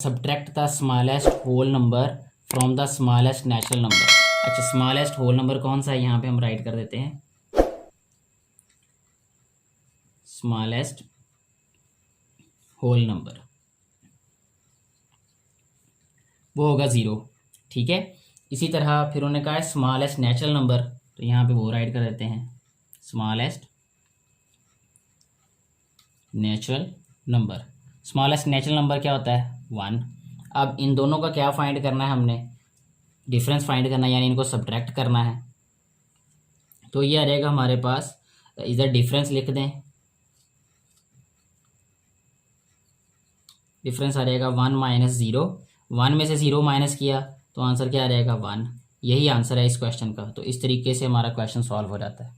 Subtract the smallest whole number from the smallest natural number. अच्छा, smallest whole number कौन सा है, यहाँ पे हम राइट कर देते हैं स्मॉलेस्ट होल नंबर, वो होगा 0। ठीक है, इसी तरह फिर उन्होंने कहा है स्मॉलेस्ट नेचुरल नंबर, तो यहाँ पे वो राइट कर देते हैं smallest natural number. Smallest natural number क्या होता है 1। अब इन दोनों का क्या फाइंड करना है, हमने डिफरेंस फाइंड करना है, यानी इनको सब्ट्रैक्ट करना है। तो ये आ रहेगा हमारे पास, इधर डिफरेंस लिख दें, डिफरेंस आ रहेगा 1 माइनस 0। 1 में से 0 माइनस किया तो आंसर क्या आ रहेगा 1। यही आंसर है इस क्वेश्चन का। तो इस तरीके से हमारा क्वेश्चन सॉल्व हो जाता है।